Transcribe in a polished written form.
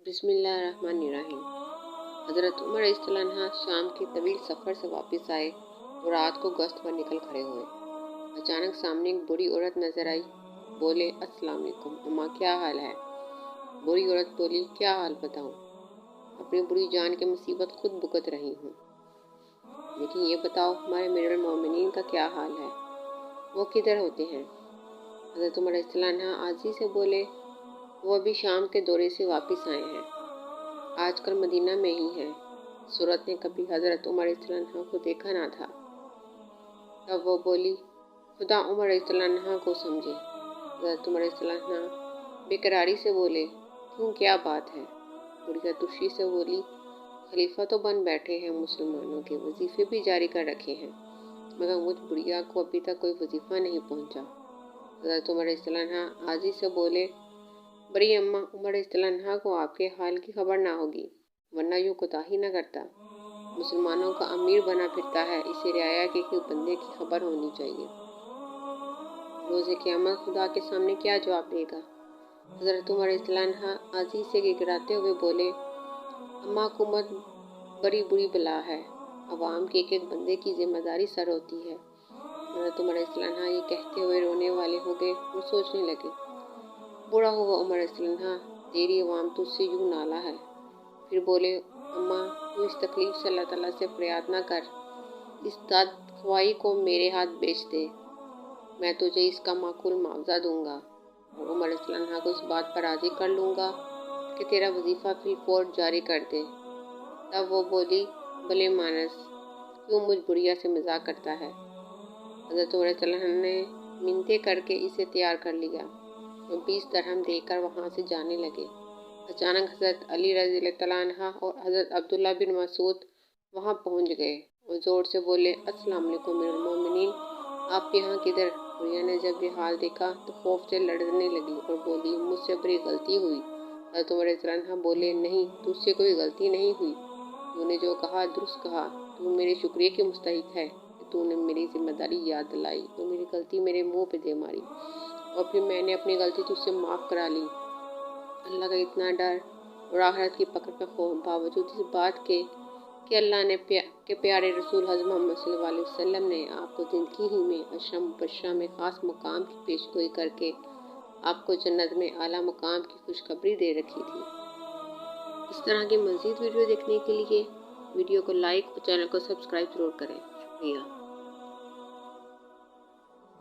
बिस्मिल्लाहिर्रहमानिर्रहीम। हज़रत उमर रज़ियल्लाहु शाम के तवील सफ़र से वापस आए तो रात को गश्त पर निकल खड़े हुए। अचानक सामने एक बूढ़ी औरत नजर आई। बोले, अस्सलाम वालेकुम अम्मा, क्या हाल है? बूढ़ी औरत बोली, क्या हाल बताऊं? अपनी बुरी जान की मुसीबत खुद भुगत रही हूँ, लेकिन ये बताओ हमारे अमीरुल मोमिनीन का क्या हाल है? वो किधर होते हैं? हज़रत उमर रज़ियल्लाहु आजी से बोले, वो अभी शाम के दौरे से वापस आए हैं, आजकल मदीना में ही हैं। सूरत ने कभी हज़रत उमर रज़ियल्लाहु को देखा ना था। तब वो बोली, खुदा उमर रज़ियल्लाहु को समझे। हज़रत उमर रज़ियल्लाहु बेकरारी से बोले, क्यों, क्या बात है? बुढ़िया तुर्शी से बोली, खलीफा तो बन बैठे हैं, मुसलमानों के वजीफे भी जारी कर रखे हैं, मगर मुझ बुढ़िया को अभी तक कोई वजीफा नहीं पहुंचा। हज़रत उमर रज़ियल्लाहु आजी से बोले, बड़ी अम्मा, उमर रज़ियल्लाहु को आपके हाल की खबर ना होगी, वरना यूँ कोताही न करता। मुसलमानों का अमीर बना फिरता है, इसे रियाया के एक बंदे की खबर होनी चाहिए। रोज़े क़यामत खुदा के सामने क्या जवाब देगा? हज़रत उमर रज़ियल्लाहु आजी से गिड़गिड़ाते हुए बोले, अम्मा, हुकूमत बड़ी बुरी बला है, अवाम के एक बंदे की जिम्मेदारी सर होती है। हज़रत उमर रज़ियल्लाहु ये कहते हुए रोने वाले हो गए और सोचने लगे, बुरा हुआ उमर रज़ियल्लाहु, तेरी अवाम तुझसे यूँ नाला है। फिर बोले, अम्मा, तू इस तकलीफ से अल्लाह ताला से फरियाद ना कर, इस दाद ख्वाही को मेरे हाथ बेच दे, मैं तुझे इसका माकूल मुआवजा दूंगा और उमर रज़ियल्लाहु को इस बात पर राजी कर लूँगा कि तेरा वजीफ़ा फिल फौर जारी कर दे। तब वो बोली, भले मानस, क्यों मुझ बुढ़िया से मजाक करता है? हज़रत उमर रज़ियल्लाहु ने मिन्नतें करके इसे तैयार कर लिया और 20 दरहम देकर वहाँ से जाने लगे। अचानक हज़रत अली रज़ियल्लाहु अन्हु और हज़रत अब्दुल्ला बिन मसूद वहाँ पहुँच गए और ज़ोर से बोले, अस्सलाम वालेकुम अमीरुल मोमिनीन, आप यहाँ किधर? बुढ़िया ने जब ये हाल देखा तो खौफ से लड़ने लगी और बोली, मुझसे बड़ी गलती हुई। हज़रत उमर रज़ियल्लाहु अन्हु बोले, नहीं, तुझसे कोई गलती नहीं हुई, तूने जो कहा दुरुस्त कहा, तू मेरे शुक्रिया की मुस्तहिक है कि तूने मेरी जिम्मेदारी याद दिलाई और मेरी गलती मेरे मुँह पे दे मारी और फिर मैंने अपनी गलती तुझसे माफ़ करा ली। अल्लाह का इतना डर और आखिरत की पकड़ का खौफ, बावजूद इस बात के कि अल्लाह ने के प्यारे रसूल हज़रत मोहम्मद सल्लल्लाहु अलैहि वसल्लम ने आपको ज़िंदगी ही में अशरम मुबश्शरा में ख़ास मुकाम की पेशगोई करके आपको जन्नत में आला मुकाम की खुशखबरी दे रखी थी। इस तरह की मज़ीद वीडियो देखने के लिए वीडियो को लाइक और चैनल को सब्सक्राइब ज़रूर करें। शुक्रिया।